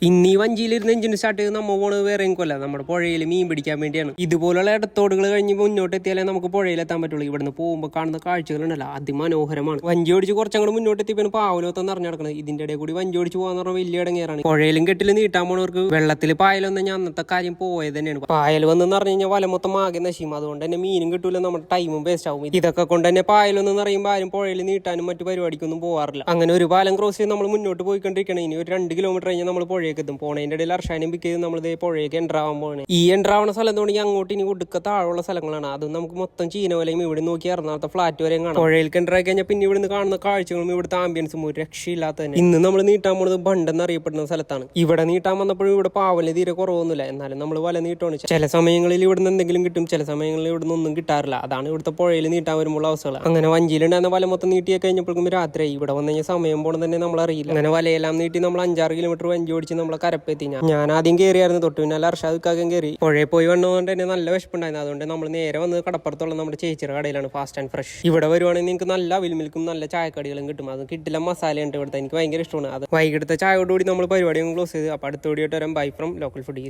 ഇന്നീ വഞ്ചിയിലിരുന്ന് engine start ചെയ്ത് നമ്മൾ പോണത് വേറെ കൊല്ല നമ്മുടെ പുഴയിൽ മീൻ പിടിക്കാൻ വേണ്ടിയാണ്. ഇതുപോലുള്ള ഇടത്തോടുകൾ കഴിഞ്ഞ് മുന്നോട്ട് എത്തിയാലേ നമുക്ക് പുഴയിലെത്താൻ പറ്റുള്ളൂ. ഇവിടുന്ന് പോകുമ്പോൾ കാണുന്ന കാഴ്ചകളുണ്ടല്ലോ അതിമനോഹരമാണ്. വഞ്ചി ഓടിച്ച് കുറച്ചങ്ങോട്ട് മുന്നോട്ട് എത്തിയപ്പോൾ പാവലോത്തെന്ന് അറിഞ്ഞു നടക്കുന്നത്. ഇതിന്റെ ഇടയിൽ കൂടി വഞ്ചി ഓടിച്ച് പോകാന്ന് പറഞ്ഞാൽ വലിയ ഇടങ്ങേറാണ്. പുഴയിലും കെട്ടിൽ നീട്ടാൻ പോണവർക്ക് വെള്ളത്തിൽ പായലൊന്നും ഞാൻ അന്നത്തെ കാര്യം പോയത് തന്നെയാണ്. പായൽ വന്നെന്ന് പറഞ്ഞു കഴിഞ്ഞാൽ വല മൊത്തം ആകെ നശിക്കും. അതുകൊണ്ട് തന്നെ മീനും കിട്ടൂല, നമ്മുടെ ടൈമും വേസ്റ്റ് ആവും. ഇതൊക്കെ കൊണ്ട് തന്നെ പായലൊന്നും അറിയുമ്പോൾ ആരും പുഴയിൽ നീട്ടാനും മറ്റു പരിപാടിക്കൊന്നും പോകാറില്ല. അങ്ങനെ ഒരു പാലം ക്രോസ് ചെയ്ത് നമ്മൾ മുന്നോട്ട് പോയിക്കൊണ്ടിരിക്കണം. ഇനി ഒരു 2 കിലോമീറ്റർ കഴിഞ്ഞാൽ നമ്മൾ പുഴയ്ക്ക് എത്തും. പോണതിന്റെ ഇടയിൽ അർഷാനും പിക്ക് ചെയ്ത് നമ്മൾ പുഴയ്ക്ക് എൻട്രാവാൻ പോകണേ. ഈ എൻട്രാവണ സ്ഥലം തുടങ്ങി അങ്ങോട്ട് ഇനി ഒടുക്ക താഴെയുള്ള സ്ഥലങ്ങളാണ്. അതും നമുക്ക് മൊത്തം ചീനവലയും ഇവിടെ നോക്കി എറണാകുളത്തെ ഫ്ലാറ്റ് വരെയും കാണാം. പുഴയിലേക്ക് എൻട്രായി കഴിഞ്ഞാൽ പിന്നെ ഇവിടുന്ന് കാണുന്ന കാഴ്ചകളും ഇവിടുത്തെ ആംബിയൻസും ഒരു രക്ഷയില്ലാത്ത തന്നെ. ഇന്ന് നമ്മൾ നീട്ടാൻ പോണത് ബണ്ടെന്ന് അറിയപ്പെടുന്ന സ്ഥലത്താണ്. ഇവിടെ നീട്ടാൻ വന്നപ്പോഴും ഇവിടെ പാവലിന് തീരെ കുറവൊന്നുമില്ല. എന്നാലും നമ്മൾ വല നീട്ടമാണ്. ചില സമയങ്ങളിൽ ഇവിടുന്ന് എന്തെങ്കിലും കിട്ടും, ചില സമയങ്ങളിൽ ഇവിടുന്ന് ഒന്നും കിട്ടാറില്ല. അതാണ് ഇവിടുത്തെ പുഴയിൽ നീട്ടാൻ വരുമ്പോൾ അവസ്ഥകൾ. അങ്ങനെ വഞ്ചിയിലുണ്ടായിരുന്ന വല മൊത്തം നീട്ടിയെ കഴിഞ്ഞപ്പോഴേക്കും രാത്രി. ഇവിടെ വന്നു കഴിഞ്ഞാൽ സമയം പോകണം തന്നെ നമ്മൾ അറിയില്ല. അങ്ങനെ വലയെല്ലാം നീട്ടി നമ്മൾ 5-6 കിലോമീറ്റർ വഞ്ചി ഓടിച്ച് നമ്മളെ കരപ്പെത്തി. ഞാൻ ആദ്യം കയറിയായിരുന്നു, തൊട്ട് പിന്നാലെ അർഷാദുക്കാകൻ കയറി. പുഴയിൽ പോയി വന്നതുകൊണ്ട് തന്നെ നല്ല വിശപ്പുണ്ടായിരുന്നു. അതുകൊണ്ട് നമ്മൾ നേരെ വന്ന് കടപ്പുറത്തുള്ള നമ്മുടെ ചേച്ചിയുടെ കടയിലാണ്, ഫാസ്റ്റ് ആൻഡ് ഫ്രഷ്. ഇവിടെ വരുവാണെങ്കിൽ നിങ്ങൾക്ക് നല്ല അവിൽ മിൽക്കും നല്ല ചായക്കടികളും കിട്ടും. അത് കിട്ടില്ല മസാല ഉണ്ട് ഇവിടുത്തെ, എനിക്ക് ഭയങ്കര ഇഷ്ടമാണ്. അത് വൈകിട്ടത്തെ ചായയോടുകൂടി നമ്മൾ പരിപാടിയും ക്ലോസ് ചെയ്ത്. അപ്പോൾ അടുത്തോടിയിട്ട് വരാം. Bye from local foodies.